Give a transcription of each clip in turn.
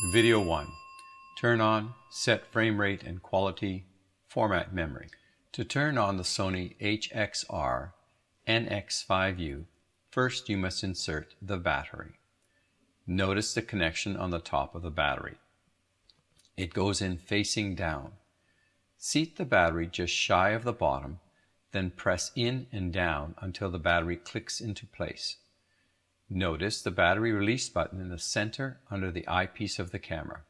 Video 1. Turn on, set frame rate and quality, format memory. To turn on the Sony HXR NX5U, first you must insert the battery. Notice the connection on the top of the battery. It goes in facing down. Seat the battery just shy of the bottom, then press in and down until the battery clicks into place. Notice the battery release button in the center under the eyepiece of the camera.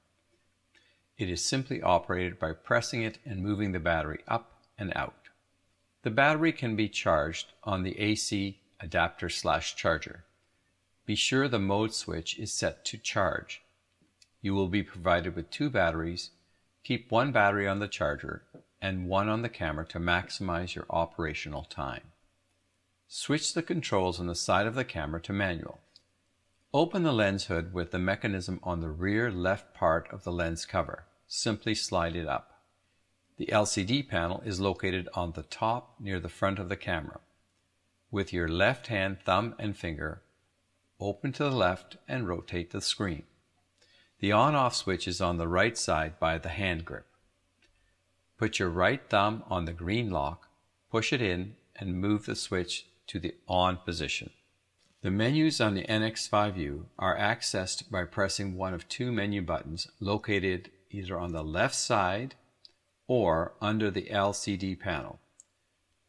It is simply operated by pressing it and moving the battery up and out. The battery can be charged on the AC adapter/charger. Be sure the mode switch is set to charge. You will be provided with 2 batteries. Keep one battery on the charger and one on the camera to maximize your operational time. Switch the controls on the side of the camera to manual. Open the lens hood with the mechanism on the rear left part of the lens cover. Simply slide it up. The LCD panel is located on the top near the front of the camera. With your left hand, thumb and finger, open to the left and rotate the screen. The on-off switch is on the right side by the hand grip. Put your right thumb on the green lock, push it in and move the switch to the on position. The menus on the NX5U are accessed by pressing one of 2 menu buttons located either on the left side or under the LCD panel.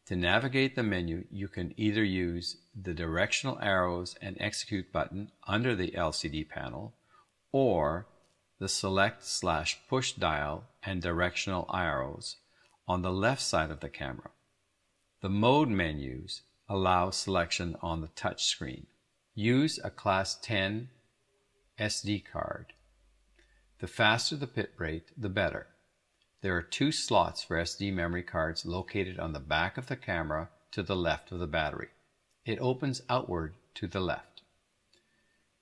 To navigate the menu, you can either use the directional arrows and execute button under the LCD panel or the select/push dial and directional arrows on the left side of the camera. The mode menus allow selection on the touch screen. Use a Class 10 SD card. The faster the bit rate, the better. There are 2 slots for SD memory cards located on the back of the camera to the left of the battery. It opens outward to the left.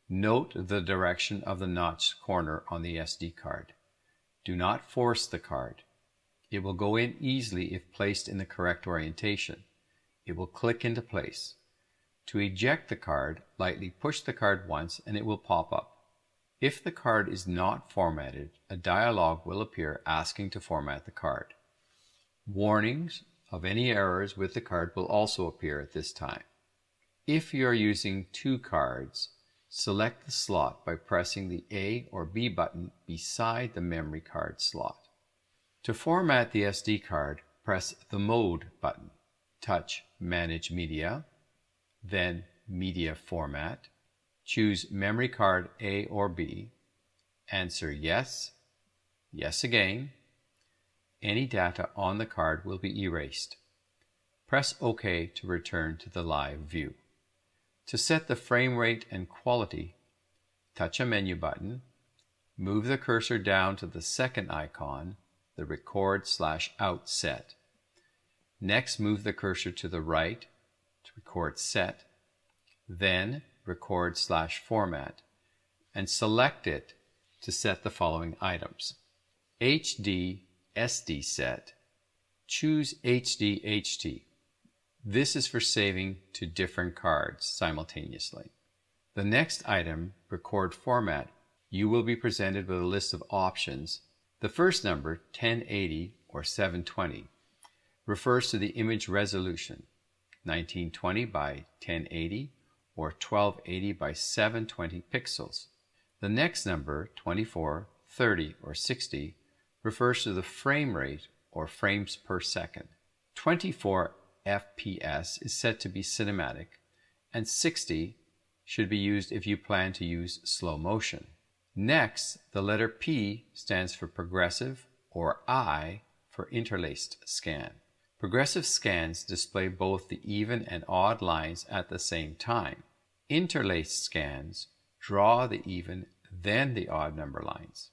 Note the direction of the notched corner on the SD card. Do not force the card. It will go in easily if placed in the correct orientation. It will click into place. To eject the card, lightly push the card once and it will pop up. If the card is not formatted, a dialog will appear asking to format the card. Warnings of any errors with the card will also appear at this time. If you are using 2 cards, select the slot by pressing the A or B button beside the memory card slot. To format the SD card, press the Mode button. Touch Manage Media, then Media Format. Choose memory card A or B. Answer yes, yes again. Any data on the card will be erased. Press OK to return to the live view. To set the frame rate and quality, touch a menu button. Move the cursor down to the second icon, the Record/Out Set. Next, move the cursor to the right to Record Set, then Record/Format, and select it to set the following items. HD SD set. Choose HD HT. This is for saving to different cards simultaneously. The next item, Record Format, you will be presented with a list of options. The first number, 1080 or 720, refers to the image resolution, 1920 by 1080 or 1280 by 720 pixels. The next number, 24, 30 or 60, refers to the frame rate or frames per second. 24 FPS is set to be cinematic, and 60 should be used if you plan to use slow motion. Next, the letter P stands for progressive, or I for interlaced scan. Progressive scans display both the even and odd lines at the same time. Interlaced scans draw the even, then the odd number lines.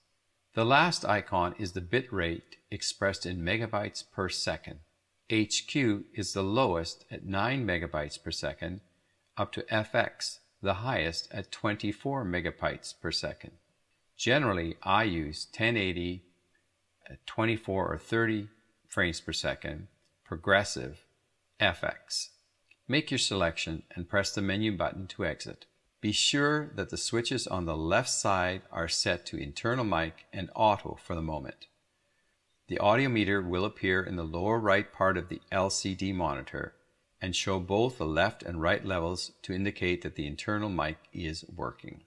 The last icon is the bit rate expressed in megabytes per second. HQ is the lowest at 9 megabytes per second, up to FX, the highest at 24 megabytes per second. Generally, I use 1080 at 24 or 30 frames per second, progressive, FX. Make your selection and press the menu button to exit. Be sure that the switches on the left side are set to internal mic and auto for the moment. The audio meter will appear in the lower right part of the LCD monitor and show both the left and right levels to indicate that the internal mic is working.